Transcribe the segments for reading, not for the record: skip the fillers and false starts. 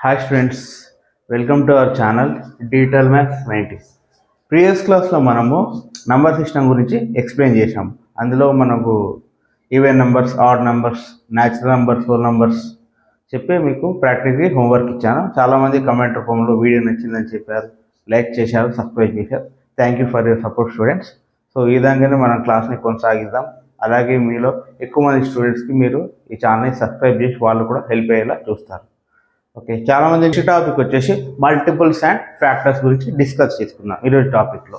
Hi students, welcome to our channel digital maths 90. Previous క్లాస్లో మనము number system గురించి explain చేసాం. అందులో మనకు even numbers, odd numbers, natural numbers, whole numbers చెప్పి మీకు ప్రాక్టీస్కి హోంవర్క్ ఇచ్చాను. చాలామంది కమెంట్ రూపంలో వీడియో నచ్చిందని చెప్పారు, లైక్ చేశారు, సబ్స్క్రైబ్ చేశారు. Thank you for your support students. So ఈ విధంగానే మనం క్లాస్ని కొనసాగిద్దాం. అలాగే మీలో ఎక్కువ మంది స్టూడెంట్స్కి మీరు ఈ ఛానల్ని సబ్స్క్రైబ్ చేసి వాళ్ళు కూడా హెల్ప్ అయ్యేలా చూస్తారు. ఓకే, చాలామంది నెక్స్ట్ టాపిక్ వచ్చేసి మల్టిపుల్స్ అండ్ ఫ్యాక్టర్స్ గురించి డిస్కస్ చేసుకుందాం ఈరోజు టాపిక్లో.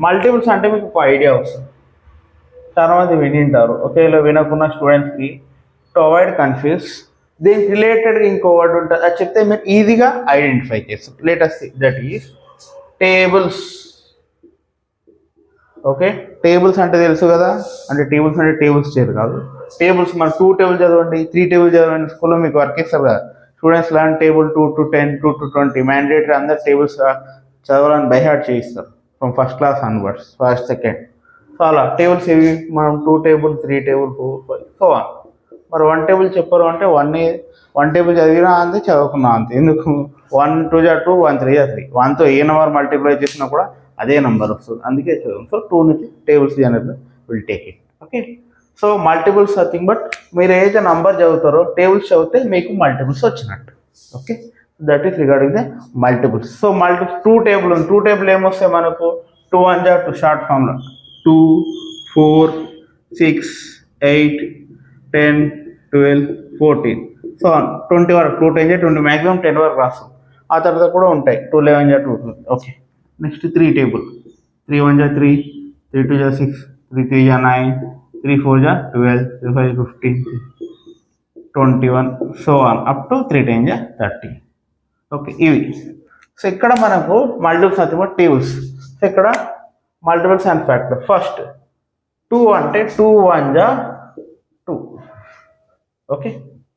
మల్టిపుల్స్ అంటే మీకు ఒక ఐడియా వస్తుంది, చాలామంది వినింటారు. ఒకేలా వినకున్న స్టూడెంట్స్కి టు అవాయిడ్ కన్ఫ్యూజ్ దీనికి రిలేటెడ్గా ఇంకో వర్డ్ ఉంటుంది, అది చెప్తే మీరు ఈజీగా ఐడెంటిఫై చేస్తారు. Latest that is tables. Okay, tables అంటే తెలుసు కదా, అంటే టేబుల్స్ అంటే టేబుల్స్ చేయరు కాదు. టేబుల్స్ మన 2 టేబుల్ చదవండి, 3 టేబుల్ చదవండి, స్కూల్లో మీకు వర్క్ ఇస్తారు కదా. Students learn table 2 to 10, 2 to 20 mandatory. అందరు టేబుల్స్ చదవాలని బై హార్ట్ చేయిస్తారు from first class onwards, first second. So అలా టేబుల్స్ ఏవి మనం 2 టేబుల్, 3 టేబుల్, 4, 5 సో మరి 1 టేబుల్ చెప్పరు అంటే 1 టేబుల్ చదివినా అంతే, చదువుకున్నా అంతే. ఎందుకు 1 2 2, 1 3 3, 1తో ఏ నెంబర్ మల్టిప్లై చేసినా కూడా అదే నెంబర్ వస్తుంది, అందుకే చదువు. సో 2 నుంచి tables general will take it. Okay, so multiples nothing but మీరు ఏదైతే నంబర్ చదువుతారో టేబుల్స్ చదివితే మీకు మల్టిపుల్స్ వచ్చినట్టు. Okay, that is regarding the multiples. So 2 table ఉంది. 2 టేబుల్ ఏమొస్తాయి మనకు? 2 1 జా 2 షార్ట్ ఫామ్లో 2 4 6 8 10 12 14 సో 20 వరకు. 2 10 జా 20, మ్యాక్సిమం 10 వరకు రాస్తాం. ఆ తర్వాత కూడా ఉంటాయి 2 11 జా 2. Okay, next 3 table. 3 1 జా 3, 3 2 జా 6, 3 3 జా 9, 3 4 జా 12, 3 5 15, 21 సో ఆన్ అప్ టు 3 10 జా 30. ఓకే, ఇవి. సో ఇక్కడ మనకు మల్టిపుల్స్ అంటే టేబుల్స్. సో ఇక్కడ మల్టిపుల్స్ అండ్ ఫ్యాక్టర్. ఫస్ట్ 2 అంటే 2 1 జా 2. ఓకే,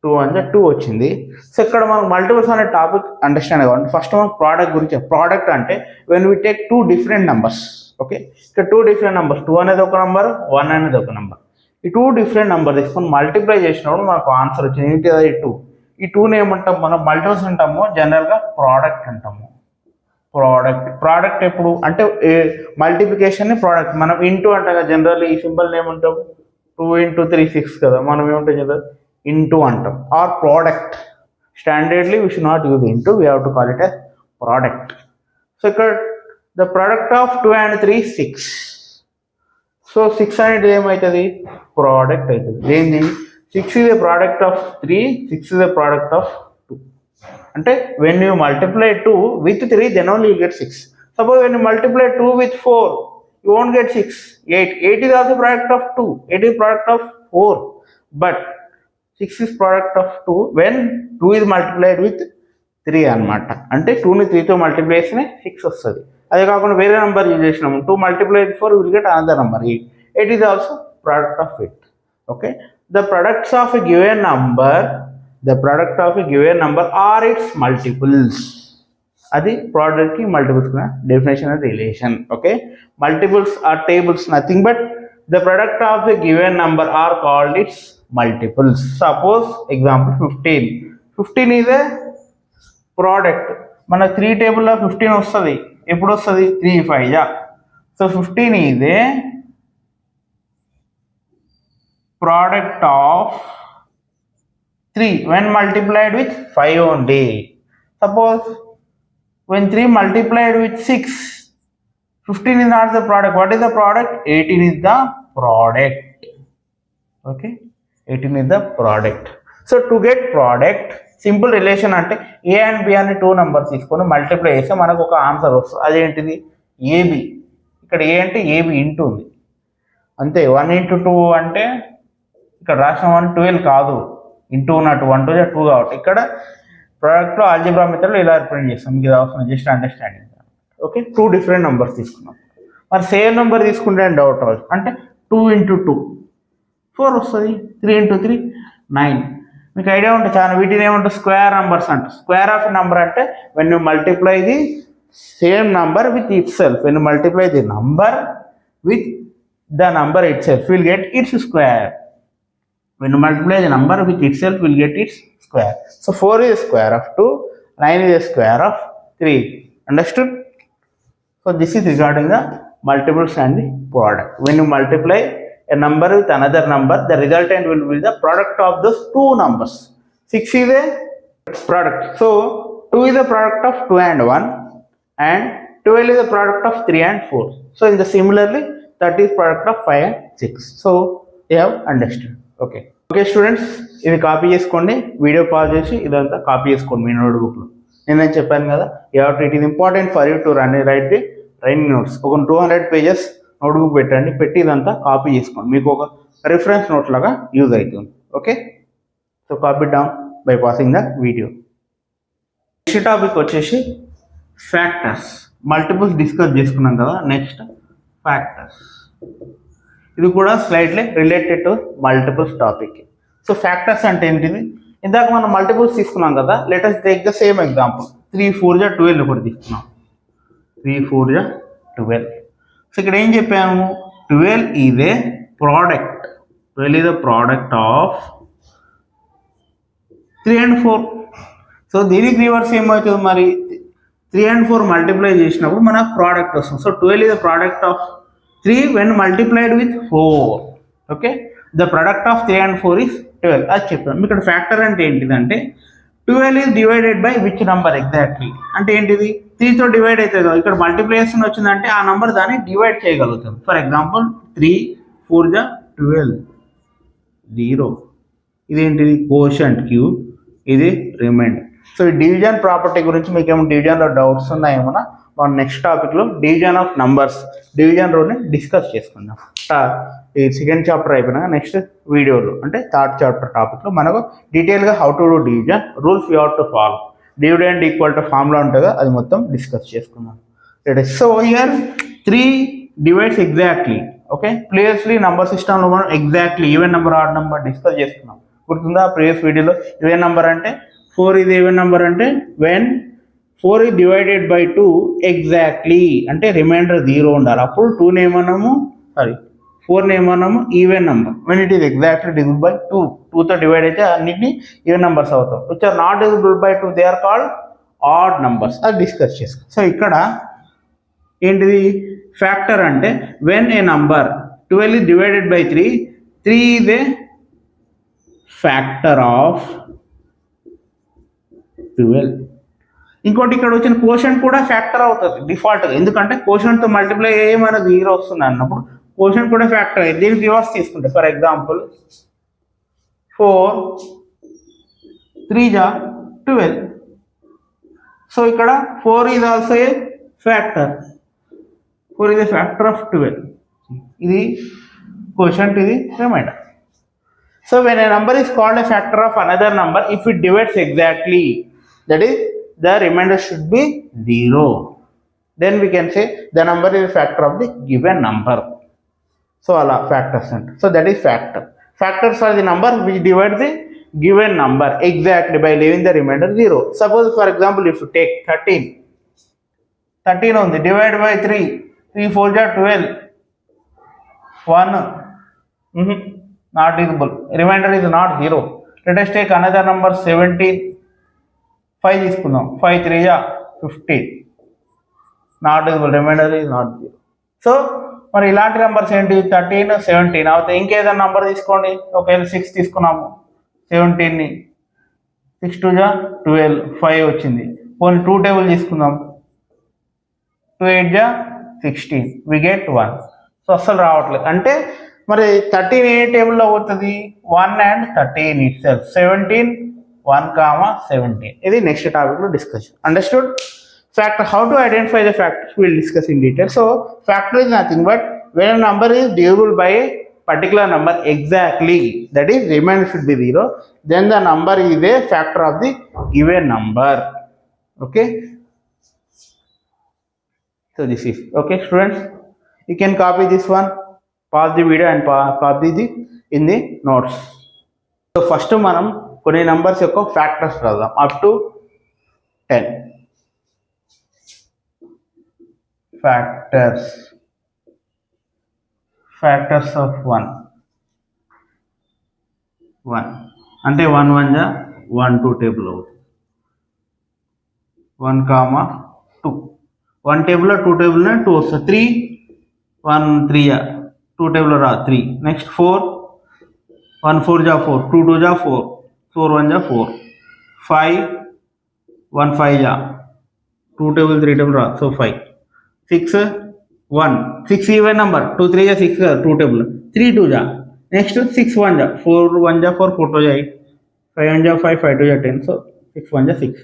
2 1 జా 2 వచ్చింది. సో ఇక్కడ మనకు మల్టిపుల్స్ అనే టాపిక్ అండర్స్టాండ్ కావాలి. ఫస్ట్ మనం ప్రోడక్ట్ గురించి. ప్రోడక్ట్ అంటే when we take 2 different numbers. Okay, ఇక్కడ 2 డిఫరెంట్ నెంబర్స్, 2 అనేది ఒక నెంబర్, 1 అనేది ఒక నెంబర్. ఈ 2 డిఫరెంట్ నెంబర్ తీసుకొని మల్టిప్లై చేసినప్పుడు మనకు ఆన్సర్ వచ్చింది. ఏంటి అది? 2. ఈ 2ని ఏమంటాం మనం? మల్టిపుల్స్ అంటాము, జనరల్గా ప్రోడక్ట్ అంటాము. ప్రోడక్ట్ ఎప్పుడు అంటే మల్టిప్లికేషన్ని ప్రోడక్ట్. మనం ఇంటూ అంటాం కదా జనరల్. ఈ సింబల్ ఏమంటాం? 2 into 3 6 కదా, మనం ఏమంటాం జనరల్? ఇంటూ అంటాం. Or product. Standardly we should not use into, we have to call it a product. So ఇక్కడ the product of 2 and 3 6. So 6 అనేది ఏమవుతుంది? ప్రోడక్ట్ అవుతుంది. ఏంది? 6 is a product of 3, 6 is a product of 2. అంటే when you multiply 2 with 3 then only you get 6. Suppose when you multiply 2 with 4 you won't get 6. 8 is also product of 2, 8 is product of 4, but 6 is product of 2 when 2 is multiplied with 3 అనమాట. అంటే 2ని 3తో multiply చేస్తేనే 6 వస్తుంది. అదే కాకుండా వేరే number use చేసినాము, 2 multiplied with 4 will get another number 8. 8 is also product of 8. Okay, the products of a given number are its multiples. అది ప్రోడక్ట్ కి multiples definition of relation. Okay, multiples or tables nothing but the product of a given number are called its multiples. Suppose example 15 is a product. మన 3 టేబుల్లో 15 వస్తుంది. ఎప్పుడు వస్తుంది? 3 5 జా. So 15 is A product of 3 when multiplied with 5 only. Suppose when 3 multiplied with 6, 15 is not the product. What is the product? 18 is the product. Okay, 18 is the product. So to get product, simple relation అంటే ఏ and B అనే 2 numbers తీసుకొని multiply చేస్తే మనకు ఒక answer వస్తుంది. అదేంటిది? AB. ఇక్కడ ఏ అంటే ఏబి ఇంటూ ఉంది అంతే. 1 into 2 అంటే ఇక్కడ రాసిన 1 12 కాదు, ఇంటూ ఉన్నట్టు 1 2 2 కాబట్టి ఇక్కడ ప్రోడక్ట్లో ఆల్జీబ్రా మెథడ్లో ఇలా రిప్రజెంట్ చేస్తాం. మీకు ఇది అవసరం just understanding. Okay, 2 different numbers తీసుకున్నాం. మరి సేమ్ నెంబర్ తీసుకుంటే డౌట్ రావచ్చు. అంటే 2 into 2 4 వస్తుంది, 3 into 3 9. మీకు ఐడియా ఉంటుంది చాలా. వీటిని ఏమంటారు? స్క్వేర్ నెంబర్స్ అంటారు. స్క్వేర్ ఆఫ్ నెంబర్ అంటే when you multiply the same number with it self. When you multiply the number with the number it self will get it's square. When you multiply the number with itself, will get its square. So 4 is square of 2 9 is the square of 3. Understood? So this is regarding the multiples and the product. When you multiply a number with another number, the resultant will be the product of those two numbers. 6 is a product. So 2 is the product of 2 and 1 and 12 is the product of 3 and 4. So in the similarly 30 is product of 5 and 6. So you have understood. Okay students, ఇది copy చేసుకోండి, video pause చేసి ఇదంతా copy చేసుకోండి మీ నోట్బుక్లో. నేను చెప్పాను కదా, it is important for you to right the writing notes. ఒక 200 pages notebook పెట్టండి, పెట్టి ఇదంతా కాపీ చేసుకోండి, మీకు ఒక రిఫరెన్స్ నోట్ లాగా యూజ్ అవుతుంది. Okay, so copy down by passing the video. Next topic వచ్చేసి ఫ్యాక్టర్స్. మల్టిపుల్స్ డిస్కస్ చేసుకున్నాం కదా, నెక్స్ట్ ఫ్యాక్టర్స్. ఇది కూడా slightly related to multiples topic. So factors అంటే ఏంటిది? ఇందాక మనం మల్టిపుల్స్ తీసుకున్నాం కదా, let us take the same example. 3 4 జా 12 ఒకటి తీసుకున్నాం. 3 4 జా 12. సో ఇక్కడ ఏం చెప్పాము? 12 is a product. 12 is the product of 3 and 4. So దీనికి రివర్స్ ఏమవుతుంది మరి? 3 and 4 మల్టిప్లై చేసినప్పుడు మనకు ప్రోడక్ట్ వస్తుంది. So 12 is the product of 3 when multiplied with 4. Okay, the product of 3 and 4 is 12. అది చెప్పాను. ఇక్కడ ఫ్యాక్టర్ అంటే ఏంటిదంటే 12 is divided by which number exactly అంటే ఏంటిది? 3తో డివైడ్ అవుతుంది కదా, ఇక్కడ మల్టిప్లికేషన్ వచ్చిందంటే ఆ నెంబర్ దాన్ని డివైడ్ చేయగలుగుతాం. ఫర్ ఎగ్జాంపుల్ 3 4 జా 12 0. ఇదేంటిది? కోషంట్ క్యూబ్, ఇది రిమైండర్. సో ఈ డివిజన్ ప్రాపర్టీ గురించి మీకు ఏమైనా డివిజన్లో డౌట్స్ ఉన్నాయేమన్నా మనం నెక్స్ట్ టాపిక్లో డివిజన్ ఆఫ్ నంబర్స్, డివిజన్ రోని డిస్కస్ చేసుకుందాం. ఈ సెకండ్ చాప్టర్ అయిపోయినా నెక్స్ట్ వీడియోలో అంటే థర్డ్ చాప్టర్ టాపిక్లో మనకు డీటెయిల్గా how to do division, rules you have to follow, dividend equal to formula ఉంటుందో అది మొత్తం డిస్కస్ చేసుకుందాం. So here 3 divides exactly. Okay, previously number సిస్టంలో మనం exactly even number, odd number discuss చేసుకున్నాం. గుర్తుందా? ప్రీవియస్ వీడియోలో ఈవెన్ నెంబర్ అంటే 4 ఇది ఈవెన్ నెంబర్ అంటే when 4 is divided by 2 exactly అంటే రిమైండర్ 0 ఉండాలి. అప్పుడు 2 ఏమన్నాము, 4 ఏమన్నాము even number. When it is exactly divisible by 2, 2తో డివైడ్ అయితే అన్నిటిని ఈవెన్ నెంబర్స్ అవుతాం. Which are not divisible by 2 they are called odd numbers. అది డిస్కస్ చేసుకో. సో ఇక్కడ ఏంటిది ఫ్యాక్టర్ అంటే when a number 12 is divided by 3, 3 is a factor of 12. ఇంకోటి ఇక్కడ వచ్చిన కోషంట్ కూడా ఫ్యాక్టర్ అవుతుంది డిఫాల్ట్గా, ఎందుకంటే కోషంట్తో మల్టిప్లై ఏమైనా 0 వస్తుంది అన్నప్పుడు కోషంట్ కూడా ఫ్యాక్టర్ అయ్యింది. దీనికి రివర్స్ తీసుకుంటే ఫర్ ఎగ్జాంపుల్ 4 3 జా 12. సో ఇక్కడ 4 is also a factor. 4 is a factor of 12. ఇది కోషంట్, ఇది remainder. So when a number is called a factor of another number if it divides exactly, that is the remainder should be 0. Then we can say the number is a factor of the given number. So ala factors ante. So that is factor. Factors are the number which divide the given number exactly by leaving the remainder 0. Suppose for example if you take 13 on the divide by 3, 3 4 ja 12, 1 not visible, remainder is not 0. Let us take another number 17, 5 తీసుకుందాం. 5 3 జా 15, not visible, remainder is not 0. So మరి ఇలాంటి numbers ఏంటి? 13 17 అవుతాయి. ఇంకేదైనా number తీసుకోండి. ఒకవేళ 6 తీసుకున్నాము, 17ని 6 2 జా 12, 5 వచ్చింది. పోనీ 2 టేబుల్ తీసుకుందాం, 2 8 జా 16, వి గెట్ 1. సో అస్సలు రావట్లేదు. అంటే మరి 13 ఏ టేబుల్లో అవుతుంది? 1 and 13 ఇట్ సెల్ఫ్. 17 1, 17. ఇది నెక్స్ట్ టాపిక్లో discussion. Understood? Factor, how to identify the factors will discuss in detail. So factor is nothing but when number is divisible by A particular number exactly, that is remainder should be 0, then the number is a factor of the given number. Okay, so this is okay students. You can copy this one, pause the video and copy the in the notes. So first మనం కొన్ని numbers యొక్క factors రాద్దాం up to 10. Factors of 1 అంటే 1 1 జా 1 2 table అవుతుంది. 1 comma 2. 1 టేబుల్లో 2 టేబుల్లో 2 వస్తుంది. 3 1 3 2 టేబుల్లో రా 3. నెక్స్ట్ 4 1 4 జా 4, 2 2 జా 4, 4 1 జా 4, 5 1 5 జా 2 టేబుల్ 3 టేబుల్ రా, సో 5. 6 1 6 ఈవెన్ నెంబర్, 2 3 జా 6 కదా 2 టేబుల్, 3 2 జా. నెక్స్ట్ 6 1 జా 4 1 జా 4, 4 2 జా 8, 5 1 జా 5, 5 2 జా 10, సో 6 1 జా 6.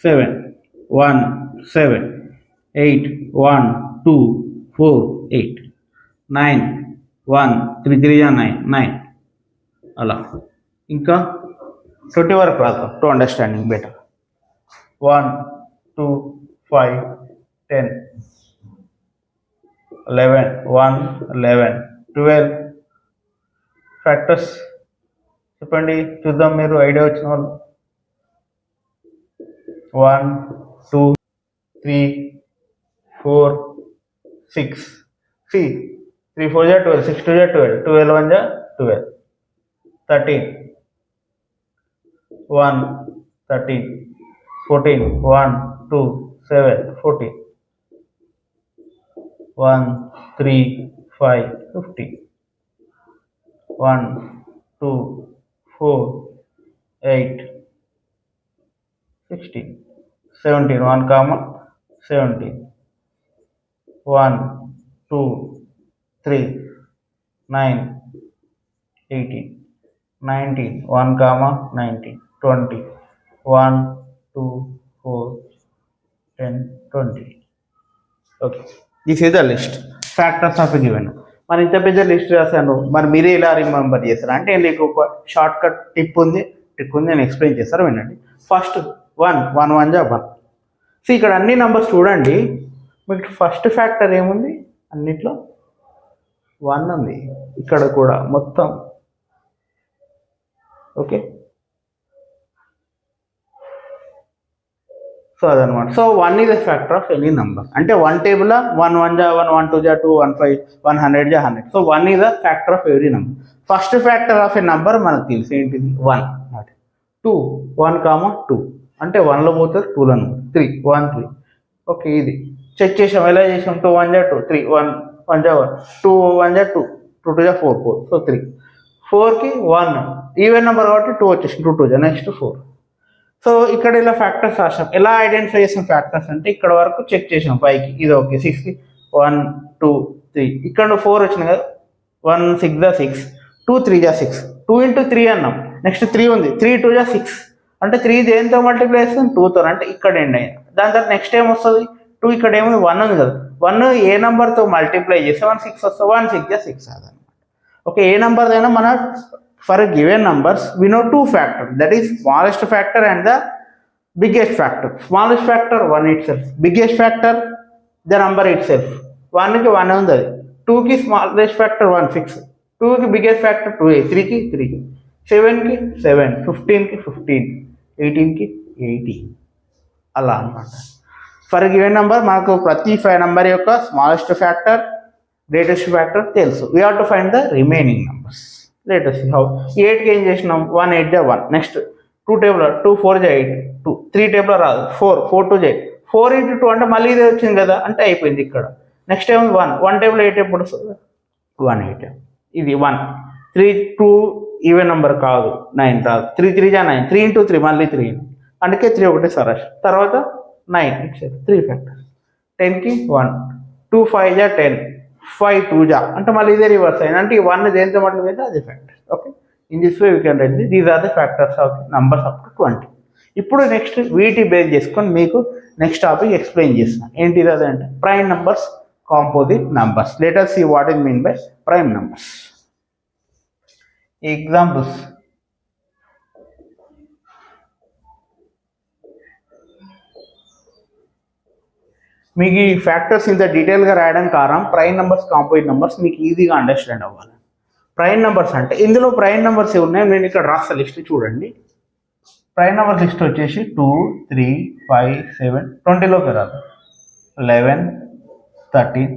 7 1 7, 8 1 2 4 8, 9 1 3 3 జా 9 9. అలా ఇంకా 20 వరకు రాదు టు అండర్స్టాండింగ్ బెటర్. 1 2 5 10 11 1 11 12. ఫ్యాక్టర్స్ చెప్పండి చూద్దాం, మీరు ఐడియా వచ్చిన వాళ్ళు. 1 2 3 4 6. 3 4 జా 12, 6 2 జా 12, 12 1 జా 12, 13 1 13, 14 1 2 7 14, 1 3 5 15, 1 2 4 8 16, 17 1 comma 17, 1 2 3 9 18 19 1 comma 19 20, 1 2 4 10 20. Okay, this is the list factors of given. మరి ఇంత పెద్ద లిస్ట్ రాశాను, మరి మీరే ఇలా రిమెంబర్ చేస్తారు అంటే నీకు ఒక షార్ట్ కట్ టిప్ ఉంది, నేను ఎక్స్ప్లెయిన్ చేస్తారు వినండి. ఫస్ట్ 1 1 1 జా 1. సో ఇక్కడ అన్ని నెంబర్స్ చూడండి, మీకు ఫస్ట్ ఫ్యాక్టర్ ఏముంది, అన్నిట్లో 1 ఉంది, ఇక్కడ కూడా మొత్తం. ఓకే, సో అదనమాట. So 1 is the factor of any number. అంటే 1 టేబుల్లో 1 1 జా 1, 1 2 జా 2, 1 5 1 100 జా 100. So 1 is the factor of every number. First factor of a number మనకు తెలుసు ఏంటిది 1. 2 1 కామా 2 అంటే 1లో పోతారు 2లో 3 1 3. ఓకే, ఇది చెక్ చేసాం, ఎలా చేసాం, 2 1 జా 2, 3 1 1 జా 1, 2 1 జా 2, 2 2 జా 4 4, సో 3. 4కి 1 ఈవెన్ నెంబర్ కాబట్టి 2 వచ్చేసి 2 2 జా నెక్స్ట్ 4. సో ఇక్కడ ఇలా ఫ్యాక్టర్స్ రాసాం. ఎలా ఐడెంటిఫై చేసాం ఫ్యాక్టర్స్ అంటే ఇక్కడ వరకు చెక్ చేసాం 5కి ఇది ఓకే, 6కి 1 2 3, ఇక్కడ 4 వచ్చినాయి కదా, 1 6 జా 6, 2 3 జా 6, 2 into 3 అన్నాం. నెక్స్ట్ 3 ఉంది, 3 2 జా 6 అంటే 3 దేంతో మల్టిప్లై చేస్తాం 2తో, అంటే ఇక్కడ ఎండ్ అయ్యింది. దాని తర్వాత నెక్స్ట్ ఏం వస్తుంది 2, ఇక్కడ ఏముంది 1 ఉంది కదా, 1 ఏ నెంబర్తో మల్టిప్లై చేస్తే 1 6 వస్తుంది, 1 6 జా 6 అదనమాట. ఓకే, ఏ నెంబర్ అయినా మన for given numbers we know 2 factors, that is smallest factor and the biggest factor. Smallest factor 1 itself, biggest factor the number itself. 1కి 1 ఉంది, అది 2కి smallest factor 1 ఫిక్స్, 2కి biggest factor 2, 3కి 3, 7కి 7, 15కి 15, 18కి 18 అలా అనమాట. ఫర్ గివెన్ నెంబర్ మనకు ప్రతి నెంబర్ యొక్క స్మాలెస్ట్ ఫ్యాక్టర్, గ్రేటెస్ట్ ఫ్యాక్టర్ తెలుసు. We have to find the remaining numbers. Let us see how. 8కి ఏం చేసినాం, 1 8 జా 1. నెక్స్ట్ 2 టేబుల్ 2 4 జా 8, 2 3 టేబుల్ రాదు 4 4 2 జా 8, 4 into 2 అంటే మళ్ళీ ఇదే వచ్చింది కదా, అంటే అయిపోయింది ఇక్కడ. నెక్స్ట్ ఏమో 1 టేబుల్ 8 ఎప్పుడు వస్తుంది, 1 8, ఇది 1 3 2 ఈవెన్ నెంబర్ కాదు, 9 రాదు, 3 3 జా 9, 3 into 3 మళ్ళీ 3, అందుకే 3 ఒకటే సరస్. తర్వాత 9 ఇట్స్ 3 ఫ్యాక్టర్స్. 10కి 1 2 5 జా 10, 5 2 జా అంటే మళ్ళీ ఇదే రివర్స్ అయింది, అంటే ఈ 1 దేంతో మల్టిప్లై అయితే అదే factor. Okay, in this way we can write these are the factors of numbers up to 20. ఇప్పుడు నెక్స్ట్ వీటి బేస్ చేసుకొని మీకు నెక్స్ట్ టాపిక్ ఎక్స్ప్లెయిన్ చేస్తున్నాను. ఏంటిది అదంటే prime numbers, composite numbers. Let us see what is mean by prime numbers. Examples. మీకు ఈ factors ఇంత డీటెయిల్గా రాయడం కారణం ప్రైమ్ నెంబర్స్, కాంపోజిట్ నెంబర్స్ మీకు ఈజీగా అండర్స్టాండ్ అవ్వాలి. ప్రైమ్ నెంబర్స్ అంటే ఇందులో ప్రైమ్ నెంబర్స్ ఉన్నాయి, నేను ఇక్కడ రాస్తా లిస్ట్ చూడండి. ప్రైమ్ నెంబర్స్ లిస్ట్ వచ్చేసి 2 3 5 7 20లోకి రాదు, 11 13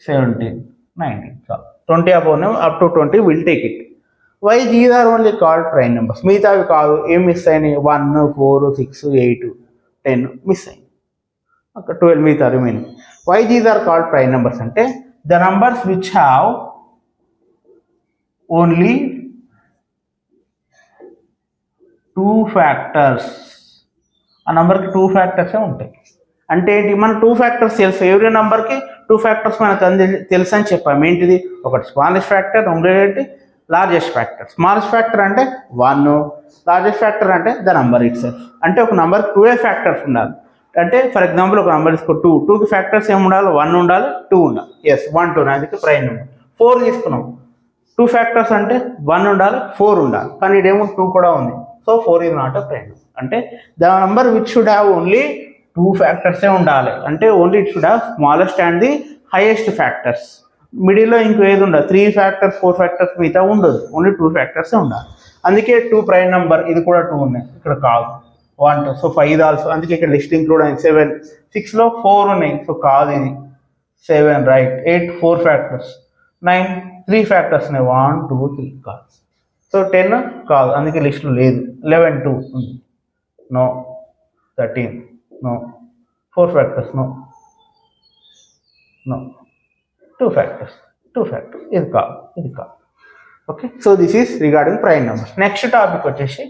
17 19, so 20 above up to 20 will take it. Why these are only called prime numbers, మిగతావి కాదు. ఏం మిస్ అయినాయి, 1 4 6 8 10 మిస్ అయింది, ఒక 12 మిగతా remaining. Why these are called prime numbers అంటే the numbers which have only 2 factors. ఆ నెంబర్కి 2 ఫ్యాక్టర్సే ఉంటాయి. అంటే ఏంటి, మన 2 ఫ్యాక్టర్స్ తెలుసు, ఎవరి నెంబర్కి 2 ఫ్యాక్టర్స్ మనకు తెలుసు అని చెప్పాము. ఏంటిది, ఒకటి స్మాలెస్ట్ ఫ్యాక్టర్, ఇంకొకటి లార్జెస్ట్ ఫ్యాక్టర్. స్మాలెస్ట్ ఫ్యాక్టర్ అంటే 1, లార్జెస్ట్ ఫ్యాక్టర్ అంటే ద నంబర్ ఇట్ సెల్ఫ్. అంటే ఒక నెంబర్కి 2 ఫ్యాక్టర్స్ ఉండాలి. అంటే ఫర్ ఎగ్జాంపుల్ ఒక నెంబర్ తీసుకో 2, 2కి ఫ్యాక్టర్స్ ఏమి ఉండాలి, 1 ఉండాలి, 2 ఉండాలి. ఎస్ 1 2 అందుకే ప్రైమ్ నెంబర్. 4 తీసుకున్నాం, 2 ఫ్యాక్టర్స్ అంటే 1 ఉండాలి, 4 ఉండాలి, కానీ ఇదేమో 2 కూడా ఉంది. So 4 is not a prime number. అంటే the number which should have only 2 ఫ్యాక్టర్సే ఉండాలి. అంటే only it should have smallest and the highest factors. మిడిల్లో ఇంకో ఏది ఉండదు, 3 ఫ్యాక్టర్స్ 4 ఫ్యాక్టర్స్ మిగతా ఉండదు, ఓన్లీ 2 ఫ్యాక్టర్సే ఉండాలి. అందుకే 2 ప్రైమ్ నెంబర్. ఇది కూడా 2 ఉన్నాయి, ఇక్కడ కాదు 1 2. సో 5 ఆల్సో, అందుకే ఇక్కడ లిస్ట్ ఇంక్లూడ్ అయింది. 7 6లో 4 ఉన్నాయి, సో కాదు ఇది 7 రైట్. 8 4 ఫ్యాక్టర్స్, 9 3 ఫ్యాక్టర్స్ ఉన్నాయి, 1 2 3 కాదు. సో 10 కాదు, అందుకే లిస్ట్లో లేదు. 11 2 ఉంది, no. 13 no. 4 factors no. 2 factors ఇది కాదు, ఇది కాదు. Okay, so this is regarding prime numbers. Next topic వచ్చేసి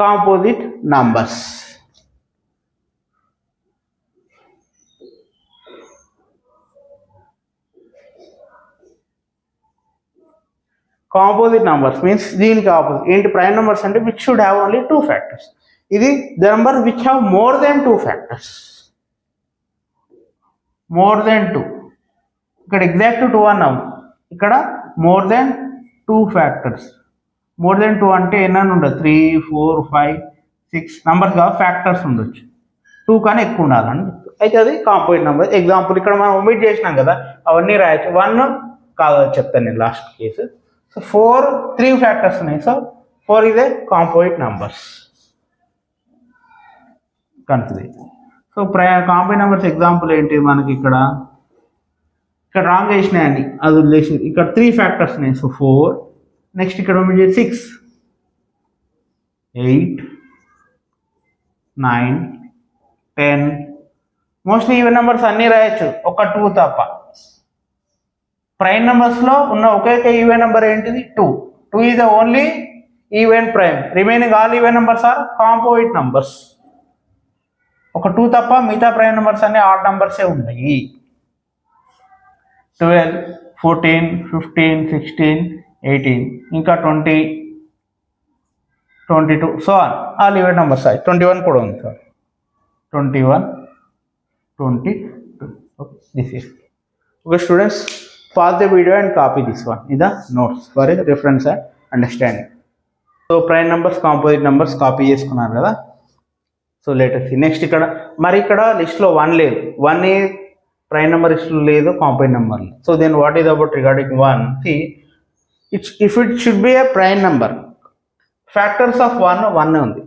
composite numbers. Composite numbers means దీనికి ఆపోజిట్ ఏంటి, ప్రైమ్ నెంబర్స్ అంటే which should have only 2 factors. ఇది the number which have more than 2 factors. More than 2, ఇక్కడ exact 2 అన్నాం, ఇక్కడ more than 2 factors. More than 2 అంటే ఎన్నైనా ఉండదు, 3 4 5 6 నంబర్స్ కాదు, ఫ్యాక్టర్స్ ఉండొచ్చు. 2 కానీ ఎక్కువ ఉండాలని. అయితే అది కాంపోజిట్ నెంబర్. ఎగ్జాంపుల్ ఇక్కడ మనం ఒమిట్ చేసినాం కదా, అవన్నీ రాయొచ్చు. 1 కాదు చెప్తాను నేను లాస్ట్ కేసు. సో 4 3 ఫ్యాక్టర్స్ ఉన్నాయి, సో 4 ఇదే composite numbers. Confuse. So composite numbers example ఏంటి, మనకి ఇక్కడ రాంగ్ వేసినాయండి, అది వదిలేసి ఇక్కడ 3 ఫ్యాక్టర్స్ ఉన్నాయి, సో 4. నెక్స్ట్ ఇక్కడ 6 8 9 10. మోస్ట్లీ ఈవెన్ నెంబర్స్ అన్నీ రాయొచ్చు, ఒక 2 తప్ప. ప్రైమ్ నెంబర్స్లో ఉన్న ఒకే ఈవెన్ నెంబర్ ఏంటిది, 2. 2 is the only even prime. Remaining all even numbers are composite numbers. ఒక 2 తప్ప మిగతా ప్రైమ్ నెంబర్స్ అన్ని ఆడ్ నెంబర్సే ఉన్నాయి. 12 14 15 16 18 ఇంకా 20 22 సో ఆల్ ఈవెన్ నెంబర్స్. 21 కూడా ఉంది sir, 21 22. Okay, this is okay students. pause the video and copy this one in the notes for a reference and understanding. So prime numbers, composite numbers copy చేసుకున్నారు కదా. So latest next ఇక్కడ లిస్ట్లో 1 లేదు. 1 ఏ prime number లిస్ట్లో లేదు, composite number. So then what is about regarding 1? See if it should be a prime number, factors of 1 ఉంది.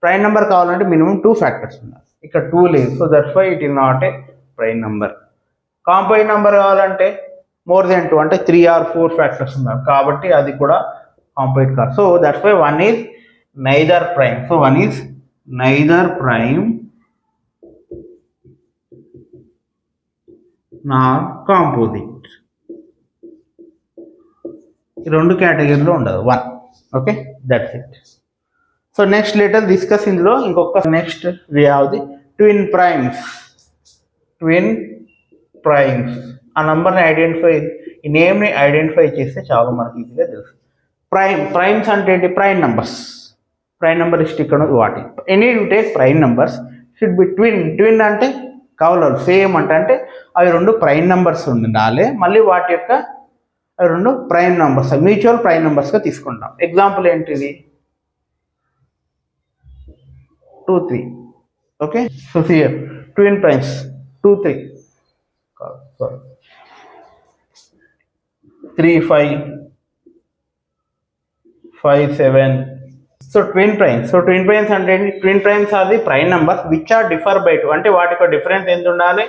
Prime number కావాలంటే minimum 2 factors ఉండాలి. ఇక్కడ 2 లేదు, so that's why it is not a prime number. Composite number కావాలంటే more than 2 అంటే 3 or 4 factors ఉన్నారు, కాబట్టి అది కూడా కాంపోజిట్ కాదు. So that's why 1 is neither prime. So 1 is neither prime nor composite. ఈ 2 కేటగిరీలో ఉండదు 1. Okay, that's it. So next letter discuss ఇందులో ఇంకొక next we have the twin primes. Twin primes ఆ నంబర్ని ఐడెంటిఫై, ఈ నేమ్ని ఐడెంటిఫై చేస్తే చాలా మనకి ఈజీగా తెలుసు. ప్రైమ్స్ అంటే ఏంటి, ప్రైమ్ నెంబర్స్. ప్రైమ్ నెంబర్ ఇస్ట్ ఇక్కడ వాటి any you take prime numbers should be twin. Twin అంటే కవలలు సేమ్ అంటే అవి 2 ప్రైమ్ నెంబర్స్ ఉండాలి. మళ్ళీ వాటి యొక్క అవి 2 ప్రైమ్ నెంబర్స్, మ్యూచువల్ ప్రైమ్ నెంబర్స్గా తీసుకుంటాం. ఎగ్జాంపుల్ ఏంటిది, 2 3. Okay, so here twin primes 2 3 3 5 5 7. So twin primes. So twin primes అంటే twin primes are the prime number which are differ by 2. అంటే వాటి యొక్క డిఫరెన్స్ ఎంత ఉండాలి,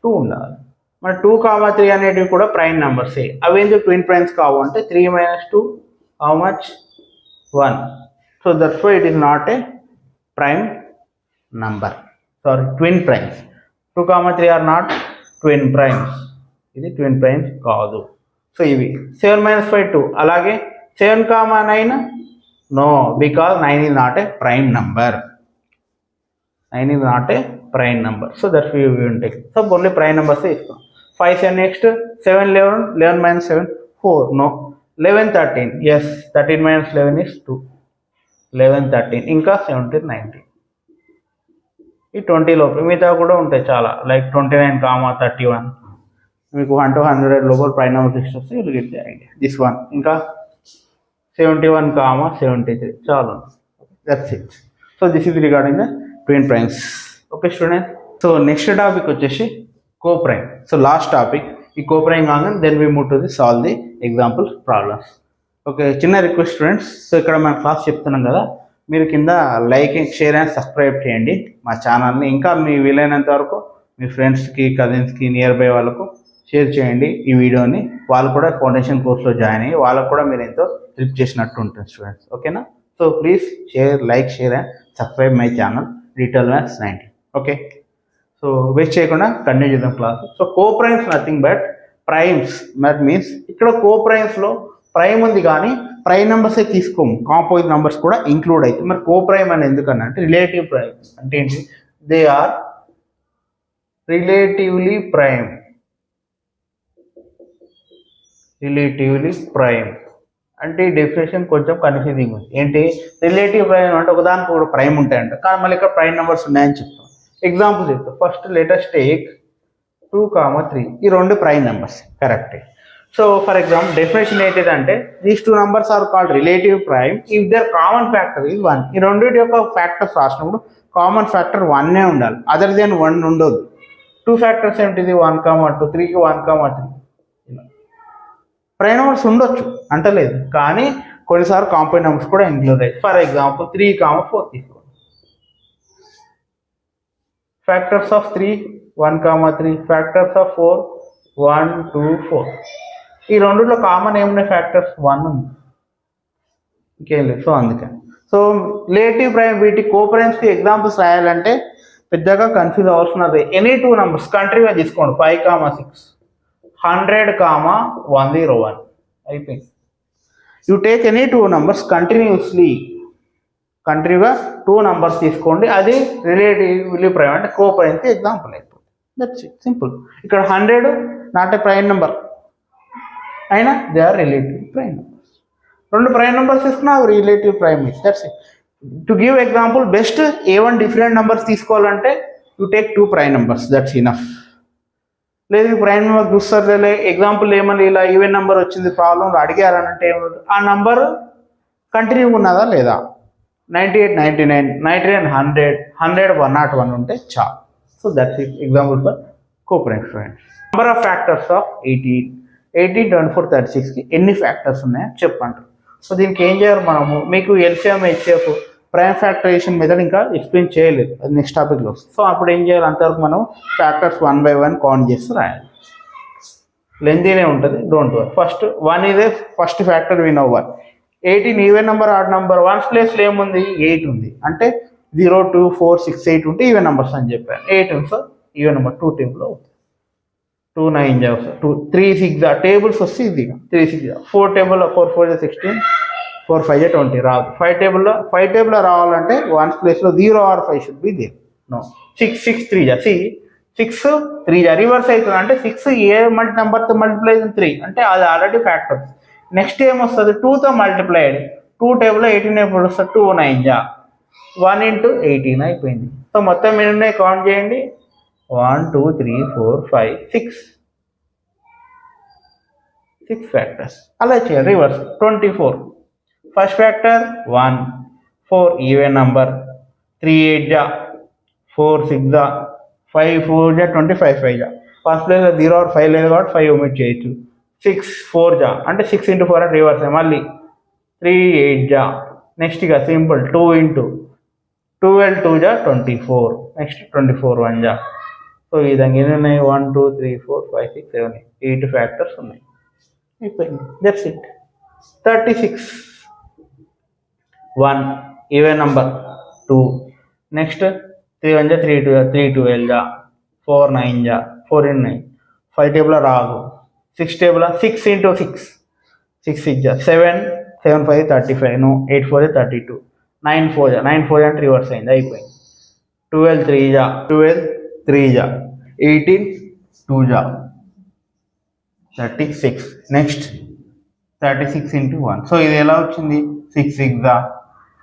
2 ఉండాలి. మన 2, 3 అనేటివి కూడా ప్రైమ్ నెంబర్సే. అవి ఎందుకు ట్విన్ ప్రైమ్స్ కావు అంటే 3 - 2 how much 1. So that's why it is not a prime number, sorry twin primes. 2, 3 are not twin primes, ఇది ట్విన్ ప్రైమ్స్ కాదు. సో ఇవి 7 - 5 2. అలాగే 7, 9 no, because 9 is not a prime number. 9 is not a prime number, so that we will take. So only prime numbers ఇస్తాం. 5 7 next 7 11 11 - 7 4 no. 11 13 yes, 13 - 11 is 2. 11 13 ఇంకా 17 19. ఈ 20 లోపు మిగతా కూడా ఉంటాయి చాలా, లైక్ 29, 31. మీకు 1 to 100 లోపల ప్రైమ్ నెంబర్ సిక్స్ వస్తే will get the idea. This one ఇంకా 71, 73 చాలా. That's it. So this is regarding the twin primes. Okay student, so next topic వచ్చేసి కోప్రైమ్. సో లాస్ట్ టాపిక్ ఈ కోప్రైమ్ కాగానే then we move to the solve the example problems. Okay, చిన్న request students, so ఇక్కడ మన class చెప్తున్నాం కదా, మీరు కింద లైక్ షేర్ అండ్ సబ్స్క్రైబ్ చేయండి మా ఛానల్ని. ఇంకా మీ వీలైనంత వరకు మీ ఫ్రెండ్స్కి కజిన్స్కి నియర్ బై వాళ్ళకు షేర్ చేయండి ఈ వీడియోని. వాళ్ళు కూడా ఫౌండేషన్ కోర్స్లో జాయిన్ అయ్యి వాళ్ళకు కూడా మీరు ఎంతో హెల్ప్ చేసినట్టు ఉంటుంది స్టూడెంట్స్. ఓకేనా? So please like share and subscribe my channel digital maths 90. Okay, so waste చేయకుండా కంటిన్యూ చేద్దాం class. So coprimes nothing but primes. That means ఇక్కడ కోప్రైమ్స్లో ప్రైమ్ ఉంది కానీ ప్రైమ్ నెంబర్సే తీసుకోము, కాంపోజిట్ నెంబర్స్ కూడా ఇంక్లూడ్ అవుతాయి. మరి కోప్రైమ్ అని ఎందుకన్నా అంటే రిలేటివ్ ప్రైమ్ అంటే ఏంటి? They are relatively prime. Relatively prime అంటే ఈ డెఫినేషన్ కొంచెం కన్ఫ్యూజింగ్ ఉంది. ఏంటి రిలేటివ్ ప్రైమ్ అంటే ఒకదానికి కూడా ప్రైమ్ ఉంటాయంట, కానీ మళ్ళీ ఇక్కడ ప్రైమ్ నెంబర్స్ ఉన్నాయని చెప్తాం. ఎగ్జాంపుల్ చెప్తాం. First let us take 2, 3. ఈ రెండు prime numbers, correct. So for example definition ఏంటిదంటే these 2 numbers are called relative prime if their common factor is 1. ఈ రెండింటి యొక్క ఫ్యాక్టర్స్ రాసినప్పుడు కామన్ ఫ్యాక్టర్ 1 ఉండాలి, అదర్ దెన్ 1 ఉండదు. 2 ఫ్యాక్టర్స్ ఏంటిది? 1, 2, 3కి 1, 3. ప్రైమ్ నెంబర్స్ ఉండొచ్చు అంటలేదు, కానీ కొన్నిసార్లు కాంపౌండ్ నెంబర్స్ కూడా ఇంక్లూడ్ అయ్యాయి. ఫర్ ఎగ్జాంపుల్ 3, 4 తీసుకోండి. Factors of 3 1, 3. Factors of 4 1, 2, 4. ఈ రెండులో కామన్ ఏమున్నాయి? ఫ్యాక్టర్స్ 1 ఉంది, ఇంకేం లేదు. సో అందుకని సో రిలేటివ్ ప్రైమ్ వీటి కోప్రైమ్స్కి ఎగ్జాంపుల్స్ రాయాలంటే పెద్దగా కన్ఫ్యూజ్ అవసరం. ఎనీ 2 numbers కంట్రీగా తీసుకోండి. 5, 6, 100, 101 అయిపోయింది. You take any 2 numbers continuously, కంట్రీగా 2 numbers తీసుకోండి, అది రిలేటివ్లీ ప్రైమ్ అంటే కోప్రైమ్కి ఎగ్జాంపుల్ అయిపోతుంది. That's it, simple. ఇక్కడ 100 నాట్ ఏ ప్రైమ్ నెంబర్ అయినా they are relative prime numbers. 2 prime numbers తీసుకున్నా అవి relative prime. That's it. To give example, best A1 different numbers తీసుకోవాలంటే you take 2 prime numbers, that's enough. లేదు prime number చూస్తారు, example ఏమని ఇలా even number వచ్చింది ప్రాబ్లంలో అడిగారనంటే ఏమవుతుంది? ఆ నెంబర్ కంటిన్యూ ఉన్నదా లేదా? 98 99 99 100 100 101 ఉంటే చాలు. So that's it example for coprime students. Number of factors of 18 24 36కి ఎన్ని ఫ్యాక్టర్స్ ఉన్నాయో చెప్పండి. సో దీనికి ఏం చేయాలి మనము? మీకు LCM HCF prime factorisation method ఇంకా ఎక్స్ప్లెయిన్ చేయలేదు, అది నెక్స్ట్ టాపిక్లో వస్తుంది. సో అప్పుడు ఏం చేయాలి? అంతవరకు మనం ఫ్యాక్టర్స్ 1 by 1 కౌంట్ చేస్తూ రాయాలి. లెంతీనే ఉంటుంది, డోంట్ వరీ. ఫస్ట్ 1 ఇదే first factor, we know 1. 18 even number odd number. 1's ప్లేస్లో ఏముంది? 8 ఉంది. అంటే 0 2 4 6 8 ఉంటే ఈవెన్ నెంబర్స్ అని చెప్పాను. 8 ఉంది, సో ఈవెన్ నెంబర్ 2 టేబుల్లో అవుతుంది. 2 9 2 3 6 టేబుల్స్ వస్తే ఇది 3 6 4 టేబుల్లో 4 4 16 4 5 20 రాదు. 5 టేబుల్లో రావాలంటే 1's ప్లేస్లో 0 or 5 should be there. No 6 6 3 6 3 reverse అవుతుంది. అంటే 6 ఏ నెంబర్తో మల్టిప్లై అయింది? 3 అంటే అది ఆల్రెడీ ఫ్యాక్టర్. నెక్స్ట్ ఏమొస్తుంది? 2తో మల్టిప్లైడ్. 2 టేబుల్లో 18 ఎప్పుడు వస్తుంది? 2 9 1 into 18 అయిపోయింది. సో మొత్తం ఎన్ని ఉన్నాయి కౌంట్ చేయండి? 1 2 3 4 5 6 ఫ్యాక్టర్స్. అలా చేయాలి reverse. 24 first factor 1 4 even number. 3 8 4 6 5 4 25 5 first place 0 or 5 లేదు కాబట్టి 5 ఒమిట్ చేయొచ్చు. 6 4 అంటే 6 into 4 అంటే రివర్స్. మళ్ళీ 3 8 నెక్స్ట్ ఇక సింపుల్ 2 into 12 2 24 నెక్స్ట్ 24 1 సో ఈ విధంగా ఎన్ని ఉన్నాయి? 1 2 3 4 5 6 7 8 ఫ్యాక్టర్స్ ఉన్నాయి. అయిపోయింది. That's it. 36 1 even number 2 next 3 1 3 2 3 12 4 9 4 in 9 5 table రాదు 6 table 6 into 6 6 6 7 7 5 35 no 8 4 32 9 4 9 4 అంటే రివర్స్ అయింది అయిపోయింది 12 3 12 3 18 2 36 నెక్స్ట్ 36 into 1 సో ఇది ఎలా వచ్చింది 6 6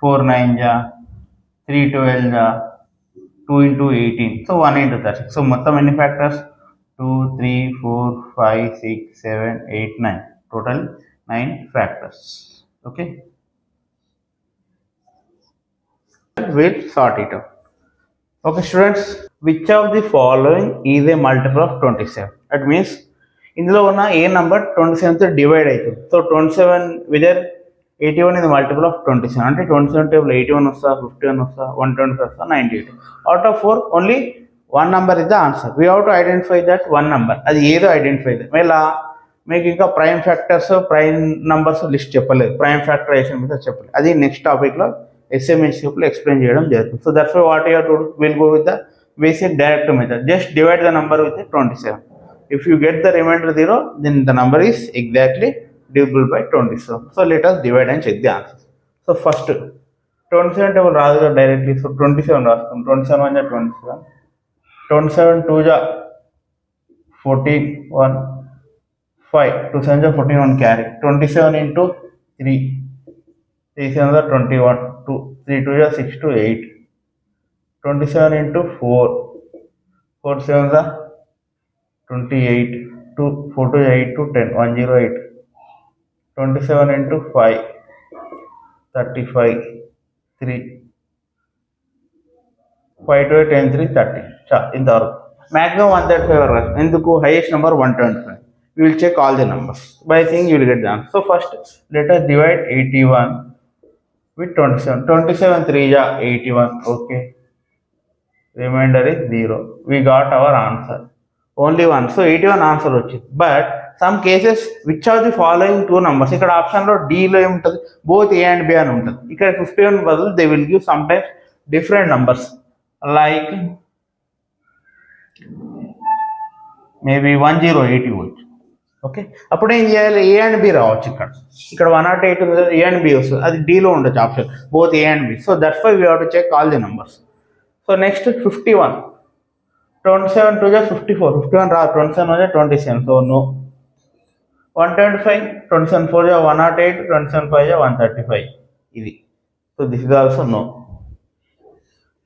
4 9 3 12 2 into 18 so 1 into 36 సో మొత్తం ఎన్ని factors 2 3 4 5 6 7 8 9 total 9 factors okay we'll sort it out. Okay students, which of the following is a multiple of 27? That means ఇందులో ఉన్న ఏ నంబర్ 27తో డివైడ్ అవుతుంది. సో 27 విదర్ 81 is multiple of 27 అంటే 27 టేబుల్ 81 వస్తా 51 వస్తా 125 వస్తా 98 out of 4 only one number is the answer. We have to identify that one number. అది ఏదో ఐడెంటిఫై ఇలా మీకు ఇంకా prime factors prime numbers list చెప్పలేదు, ప్రైమ్ ఫ్యాక్టరైజేషన్ మీద చెప్పలేదు. అది నెక్స్ట్ టాపిక్లో SMHCలో ఎక్స్ప్లెయిన్ చేయడం జరుగుతుంది. So that's why what you to will go with the basic direct method. Just divide the number with 27. If you get the remainder 0, then the number is exactly divisible by 27. So let us divide and check the answer. So first 27 table rather directly, so 27 rastam. 27 1 27, 27 2 14 1 5, 2 7 14 1 carry, 27 into 3 3 7 21 2 3 2 6 to 8, 27 into 4 4 7 28 2 4 to 8 to 10 108, 27 into 5 35 3 5 to 8 10 3 30. ఇంతవరకు maximum 135 రాదు. ఎందుకు? Highest number 125. We will check all the numbers. By seeing you will get the answer. So first let us divide 81 with 27. 27 3 81. Okay. Remainder is 0. We got our answer. Only one. So 81 answer వచ్చింది. But some cases which are the following two numbers? ఇక్కడ ఆప్షన్లో డీలో ఏముంటుంది? Both A and B అని ఉంటుంది. ఇక్కడ 51 బదులు they will give some times different numbers like maybe 1080 ఇవ్వచ్చు. ఓకే, అప్పుడు ఏం చేయాలి? ఏ అండ్ బి రావచ్చు. ఇక్కడ 108 ఉంది, ఏ అండ్ బి వస్తుంది. అది డీలో ఉండొచ్చు option, both A and B. So that's why we have to check all the numbers. So next 51, 27 2 54, 51 రాదు, 27 1 27, సో నో. 125, 27 4 108, 27 5 135, ఇది. So this is also no.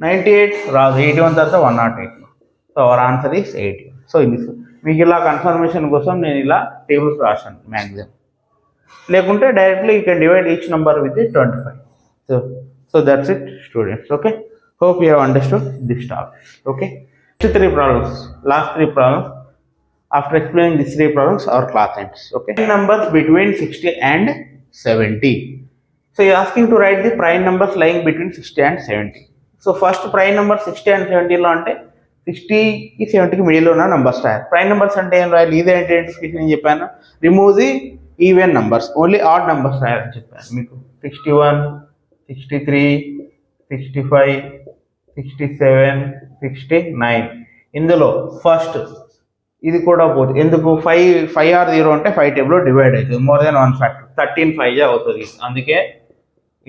98 రాదు, 81 తర్వాత 108. So our answer is 80. So ఇది మీకు ఇలా కన్ఫర్మేషన్ కోసం నేను ఇలా టేబుల్స్ రాశాను మ్యాక్సిమం. లేకుంటే directly you can divide each number with 25. So that's it students. Okay, hope you have understood this topic. Okay, next 3 problems, last 3 problems. After explaining these 3 problems our class ends. Okay, numbers between 60 and 70. So you are asking to write the prime numbers lying between 60 and 70. So first prime number 60 and 70 లో అంటే 60 కి 70 కి middle ఉన్న numbers రాయాలి. Prime numbers అంటే ఏం రాయాలి? ఇదే ఐడెంటిఫికేషన్ అని చెప్పాను. Remove the even numbers, only add numbers రాయాలని చెప్పాను మీకు. 61 63 65 67 69. ఇందులో ఫస్ట్ ఇది కూడా పోతుంది. ఎందుకు? 5 or 0 అంటే 5 టేబుల్లో డివైడ్ అవుతుంది. మోర్ దెన్ 1 ఫ్యాక్టర్ 13 5 అవుతుంది. అందుకే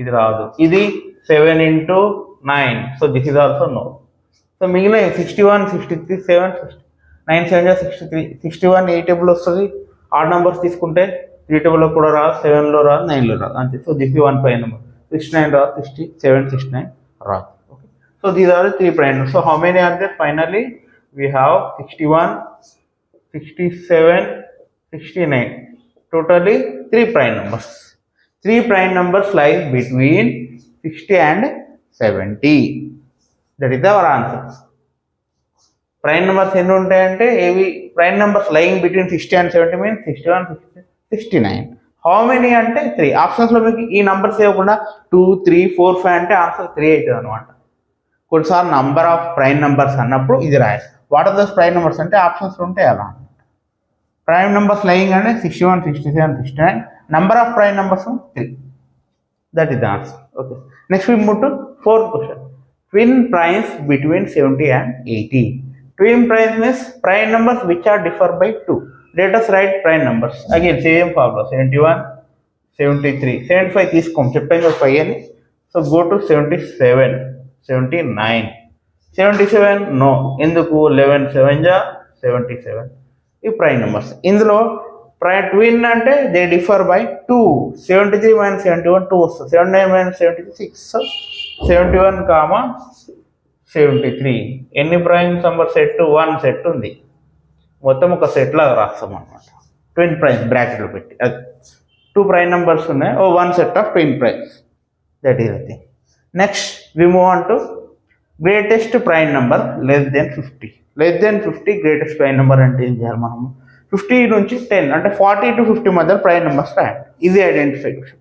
ఇది రాదు. ఇది 7 into 9. So this is also no. So మిగిలిన 61 63 7 9 7 63. 61 ఏ టేబుల్ వస్తుంది? ఆడ్ నెంబర్స్ తీసుకుంటే 3 టేబుల్లో కూడా రాదు, 7లో రాదు, 9లో రాదు, అంతే. So this is 1 prime number. 69 రాదు, 67 69 రాదు. Okay, so these are the 3 prime numbers. So how many are there? Finally we have 61 67 69, totally 3 prime numbers. 3 prime numbers lie between 60 and 70. That is our answer. Prime numbers ఎన్ని ఉంటాయంటే ఏవి? Prime numbers lying between 60 and 70 means 61 60 69. How many అంటే 3. ఆప్షన్స్లో మీకు ఈ numbers ఇవ్వకుండా 2 3 4 5 అంటే answer 3 అవుతుంది అనమాట. కొన్నిసార్లు నంబర్ ఆఫ్ ప్రైమ్ నెంబర్స్ అన్నప్పుడు ఇది రాయాలి. What are those prime numbers అంటే ఆప్షన్స్లో ఉంటాయి అలా. ప్రైమ్ నెంబర్స్ లయింగ్ అంటే 61 67 69. Number of prime numbers 3. That is the answer. Okay, next we move to 4th question. twin primes between 70 and 80. Twin primes means prime numbers which are differ by 2. Let us write prime numbers. Again, same formula, 71, 73, 75 తీసుకోం చెప్పాను కదా 5 అని. So go to 77, 79, 77 no, ఎందుకు 11 7 జా 77. ఈ prime numbers. ఇందులో prime twin అంటే they differ by 2. 73 minus 71 2 వస్తుంది, 79 minus 76 so 71 comma 73. ఎన్ని ప్రైమ్ నెంబర్ సెట్? 1 సెట్ ఉంది, మొత్తం ఒక సెట్ లాగా రాస్తాం అనమాట. ట్విన్ ప్రైమ్ బ్రాకెట్లో పెట్టి, అది 2 ప్రైమ్ నెంబర్స్ ఉన్నాయి, 1 set of twin primes. That is the thing. Next we move on to greatest prime number less than 50. Less than 50 greatest prime number అంటే ఏం చేయాలి మనము? 50 నుంచి 10 అంటే 40 to 50 మధ్య ప్రైమ్ నెంబర్స్ రాయండి. ఇది ఐడెంటిఫికేషన్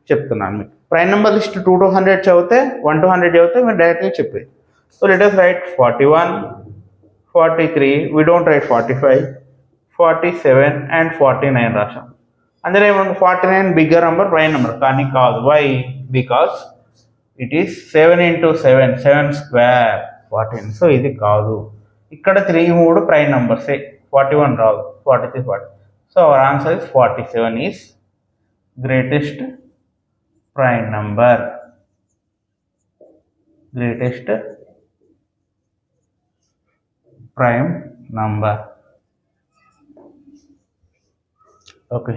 చెప్తున్నాను మీకు. ప్రైమ్ నెంబర్ లిస్ట్ 2 to 100 చదివితే, 1 to 100 చదివితే మీరు డైరెక్ట్గా చెప్పేది. So let us right 41, 43, we don't write 45, 47 and 49 రాసాం. అందులో ఏమన్నా 49 బిగ్గర్ నెంబర్ ప్రైమ్ నెంబర్ కానీ కాదు. Why? Because it is 7 into 7, 7 square 14. So ఇది కాదు. ఇక్కడ 3 ప్రైమ్ నెంబర్సే, 41 రాదు, 43 40. So our answer is 47 is greatest prime number. Greatest prime number. Okay,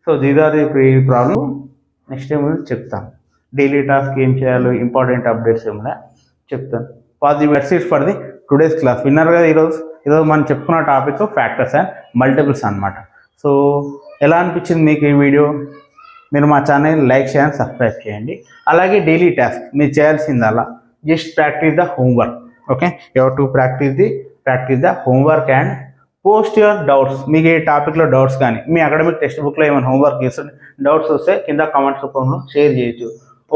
so these are the problem. Next time చెప్తాను daily task ఏం చేయాలో, important updates ఏమైనా చెప్తాను. Positive వెర్సీట్స్ ఫర్ ది టుడేస్ క్లాస్. విన్నారు కదా ఈరోజు మనం చెప్పుకున్న టాపిక్ ఫ్యాక్టర్స్ అండ్ మల్టిపుల్స్ అనమాట. సో ఎలా అనిపించింది మీకు ఈ వీడియో? మీరు మా ఛానల్ లైక్ చేయండి, సబ్స్క్రైబ్ చేయండి. అలాగే డైలీ టాస్క్ మీరు చేయాల్సింది అలా just practice the homework. Okay, you have to practice the homework and post your doubts. మీకు ఏ టాపిక్లో డౌట్స్ కానీ, మీ అకాడమిక్ టెక్స్ట్ బుక్లో ఏమైనా హోంవర్క్ చేస్తుంటే డౌట్స్ వస్తే కింద కామెంట్స్ రూపంలో షేర్ చేయొచ్చు.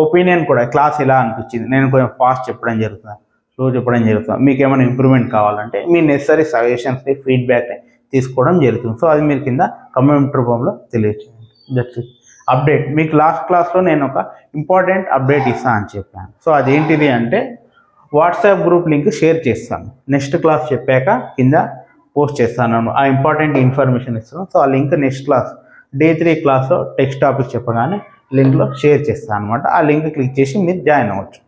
ఒపీనియన్ కూడా, క్లాస్ ఎలా అనిపించింది, నేను కొంచెం ఫాస్ట్ చెప్పడం జరుగుతుంది, స్లో చెప్పడం జరుగుతుంది, మీకు ఏమైనా ఇంప్రూవ్మెంట్ కావాలంటే మీ నెసరీ సజెషన్స్ని, ఫీడ్బ్యాక్ని తీసుకోవడం జరుగుతుంది. సో అది మీరు కింద కామెంట్ రూపంలో తెలియచేయండి. That's it. అప్డేట్ మీకు లాస్ట్ క్లాస్లో నేను ఒక ఇంపార్టెంట్ అప్డేట్ ఇస్తాను అని చెప్పాను. సో అదేంటిది అంటే వాట్సాప్ గ్రూప్ లింక్ షేర్ చేస్తాను. నెక్స్ట్ క్లాస్ చెప్పాక కింద పోస్ట్ చేస్తాను, ఆ ఇంపార్టెంట్ ఇన్ఫర్మేషన్ ఇస్తాను. సో ఆ లింక్ నెక్స్ట్ క్లాస్ డే 3 క్లాస్లో టెక్స్ట్ టాపిక్ చెప్పగానే లింక్లో షేర్ చేస్తాను అనమాట. ఆ లింక్ క్లిక్ చేసి మీరు జాయిన్ అవ్వచ్చు.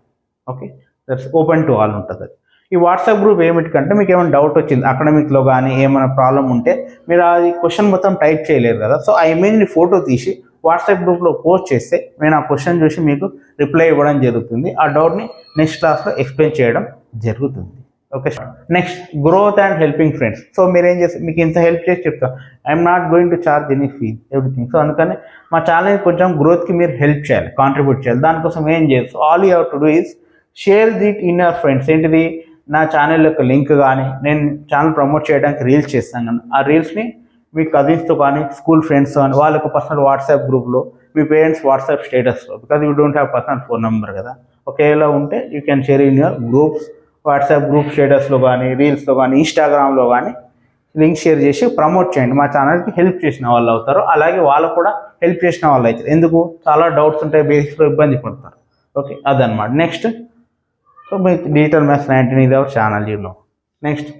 Okay, that's open to all ఉంటుంది. ఈ వాట్సాప్ గ్రూప్ ఏమిటికంటే మీకు ఏమైనా డౌట్ వచ్చింది అకాడమిక్లో కానీ ఏమైనా ప్రాబ్లం ఉంటే మీరు అది క్వశ్చన్ మొత్తం టైప్ చేయలేరు కదా. సో ఆ ఇమేజ్ని ఫోటో తీసి వాట్సాప్ గ్రూప్లో పోస్ట్ చేస్తే నేను ఆ క్వశ్చన్ చూసి మీకు రిప్లై ఇవ్వడం జరుగుతుంది. ఆ డౌట్ని నెక్స్ట్ క్లాస్లో ఎక్స్ప్లెయిన్ చేయడం జరుగుతుంది. Okay, next growth and helping friends. So మీరు ఏం చేస్తారు, మీకు ఇంత హెల్ప్ చేసి చెప్తాను. I'm not going to charge any fee everything. So అందుకని మా ఛానల్ కొంచెం గ్రోత్కి మీరు హెల్ప్ చేయాలి, కాంట్రిబ్యూట్ చేయాలి. దానికోసం ఏం చేయాలి? So all you have to do is share it in your friends. ఏంటిది? నా ఛానల్ యొక్క లింక్ కానీ, నేను ఛానల్ ప్రమోట్ చేయడానికి రీల్స్ చేస్తాను కానీ ఆ రీల్స్ని మీ కజిన్స్తో కానీ, స్కూల్ ఫ్రెండ్స్తో కానీ, వాళ్ళకు పర్సనల్ వాట్సాప్ గ్రూప్లో, మీ పేరెంట్స్ వాట్సాప్ స్టేటస్లో, because you don't have personal phone number కదా. ఒకేలా ఉంటే you can share in your groups, WhatsApp group స్టేటస్లో కానీ, రీల్స్లో కానీ, ఇన్స్టాగ్రామ్లో కానీ లింక్ షేర్ చేసి ప్రమోట్ చేయండి. మా ఛానల్కి హెల్ప్ చేసిన వాళ్ళు అవుతారు, అలాగే వాళ్ళకు కూడా హెల్ప్ చేసిన వాళ్ళు అవుతారు. ఎందుకు? చాలా డౌట్స్ ఉంటాయి, బేసిక్స్లో ఇబ్బంది పడతారు. ఓకే, అదనమాట. నెక్స్ట్, సో మీకు డిజిటల్ మ్యాథ్స్ 19 ఇది our channel you know. Next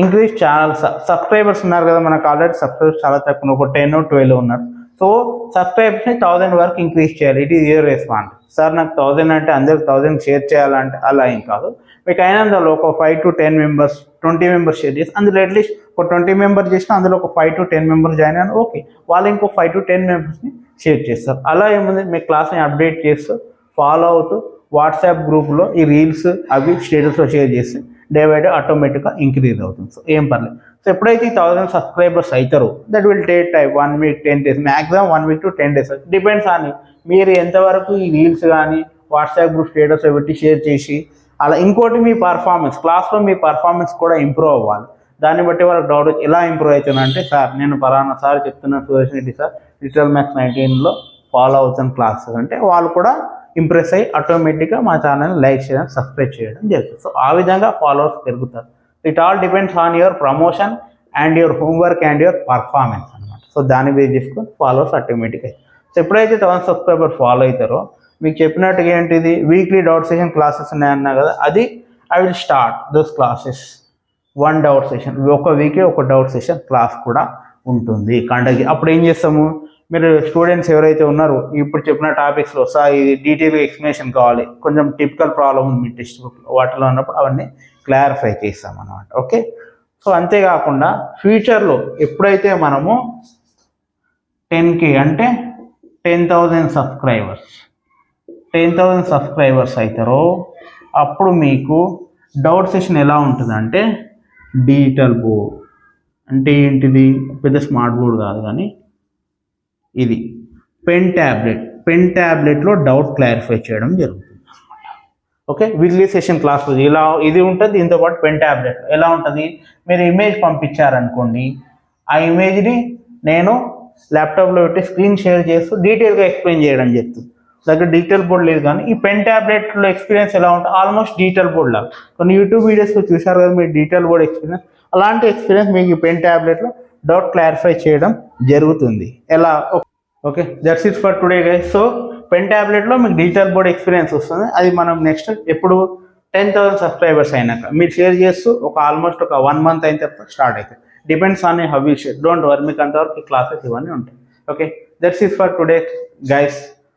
increase channel subscribers ఉన్నారు కదా మనకు, ఆల్రెడీ సబ్స్క్రైబర్స్ చాలా తక్కువ, ఒక 10 or 12 ఉన్నారు. సో సబ్స్క్రైబర్స్ని 1000 వరకు ఇంక్రీజ్ చేయాలి. It is your response. Sir నాకు 1000 అంటే అందరికి 1000 షేర్ చేయాలంటే అలా ఏం కాదు. మీకు అయినందులో ఒక 5 to 10 మెంబర్స్, 20 మెంబర్స్ షేర్ చేసి అందులో అట్లీస్ట్ ఒక 20 మెంబర్స్ చేసినా అందులో ఒక 5 to 10 మెంబర్స్ జాయిన్ అయినా ఓకే, వాళ్ళు ఇంకో 5 to 10 మెంబర్స్ని షేర్ చేస్తారు. అలా ఏముంది, మీ క్లాస్ని అప్డేట్ చేస్తూ ఫాలో అవుతూ వాట్సాప్ గ్రూప్లో ఈ రీల్స్ అవి స్టేటస్లో షేర్ చేసి డే బై డే ఆటోమేటిక్గా ఇంక్రీజ్ అవుతుంది. సో ఏం పర్లేదు. సో ఎప్పుడైతే 1000 సబ్స్క్రైబర్స్ అవుతారో that will take time, 1 week 10 days, maximum 1 week to 10 days. Depends on మీరు ఎంతవరకు ఈ రీల్స్ కానీ వాట్సాప్ గ్రూప్ స్టేటస్ పెట్టి షేర్ చేసి అలా. ఇంకోటి మీ పర్ఫార్మెన్స్, క్లాస్లో మీ పర్ఫార్మెన్స్ కూడా ఇంప్రూవ్ అవ్వాలి. దాన్ని బట్టి వాళ్ళకి డౌట్ ఎలా ఇంప్రూవ్ అవుతుందంటే, సార్ నేను పలానా సార్ చెప్తున్నాను Suresh Reddy sir digital maths 19లో ఫాలో అవుతాను క్లాసెస్ అంటే వాళ్ళు కూడా ఇంప్రెస్ అయ్యి ఆటోమేటిక్గా మా ఛానల్ని లైక్ చేయడం, సబ్స్క్రైబ్ చేయడం జరుగుతుంది. సో ఆ విధంగా ఫాలోవర్స్ పెరుగుతారు. It all depends on your promotion and your homework and your performance అనమాట. సో దాన్ని బేస్ చేసుకొని ఫాలోవర్స్ ఆటోమేటిక్గా. సో ఎప్పుడైతే 1000 సబ్స్క్రైబర్ ఫాలో అవుతారో మీకు చెప్పినట్టుగా ఏంటిది వీక్లీ డౌట్ సెషన్ క్లాసెస్ ఉన్నాయన్నా కదా, అది I will start those classes. 1 doubt session, ఒక వీక్లీ ఒక డౌట్ సెషన్ క్లాస్ కూడా ఉంటుంది కండక్ట్. అప్పుడు ఏం చేస్తాము, మీరు స్టూడెంట్స్ ఎవరైతే ఉన్నారో ఇప్పుడు చెప్పిన టాపిక్స్లో సార్ ఇది డీటెయిల్గా ఎక్స్ప్లెనేషన్ కావాలి, కొంచెం టిపికల్ ప్రాబ్లమ్ ఉంది మీ టెక్స్ట్ బుక్ వాటిలో ఉన్నప్పుడు అవన్నీ క్లారిఫై చేస్తాం అన్నమాట. ఓకే, సో అంతేకాకుండా ఫ్యూచర్లో ఎప్పుడైతే మనము 10K అంటే 10,000 సబ్స్క్రైబర్స్ అవుతారో అప్పుడు మీకు డౌట్ సెషన్ ఎలా ఉంటుందంటే డిజిటల్ బోర్డ్ అంటే ఏంటిది, పెద్ద స్మార్ట్ బోర్డ్ కాదు కానీ ఇది పెన్ ట్యాబ్లెట్లో డౌట్ క్లారిఫై చేయడం జరుగుతుంది అనమాట. ఓకే, వీక్లీ సెషన్ క్లాస్ ఇలా ఇది ఉంటుంది. దీంతో పాటు పెన్ ట్యాబ్లెట్ ఎలా ఉంటుంది, మీరు ఇమేజ్ పంపించారనుకోండి, ఆ ఇమేజ్ని నేను ల్యాప్టాప్లో పెట్టి స్క్రీన్ షేర్ చేస్తూ డీటెయిల్గా ఎక్స్ప్లెయిన్ చేయడం జరుగుతుంది. దగ్గర డిజిటల్ బోర్డ్ లేదు కానీ ఈ పెన్ ట్యాబ్లెట్లో ఎక్స్పీరియన్స్ ఎలా ఉంటుంది, ఆల్మోస్ట్ డిజిటల్ బోర్డ్ లాగా. కొన్ని యూట్యూబ్ వీడియోస్లో చూశారు కదా మీరు డిజిటల్ బోర్డ్ ఎక్స్పీరియన్స్, అలాంటి ఎక్స్పీరియన్స్ మీకు ఈ పెన్ ట్యాబ్లెట్లో డౌట్ క్లారిఫై చేయడం జరుగుతుంది. ఎలా? Okay, that's it for today guys. So pen ట్యాబ్లెట్లో మీకు డిజిటల్ బోర్డ్ ఎక్స్పీరియన్స్ వస్తుంది. అది మనం నెక్స్ట్ ఎప్పుడు 10,000 సబ్స్క్రైబర్స్ అయినాక మీరు షేర్ చేస్తూ ఆల్మోస్ట్ ఒక 1 మంత్ అయిన తర్వాత స్టార్ట్ అవుతుంది. Depends on how you share. Don't worry, మీకు అంతవరకు క్లాసెస్ ఇవన్నీ ఉంటాయి. Okay, that's it for today guys.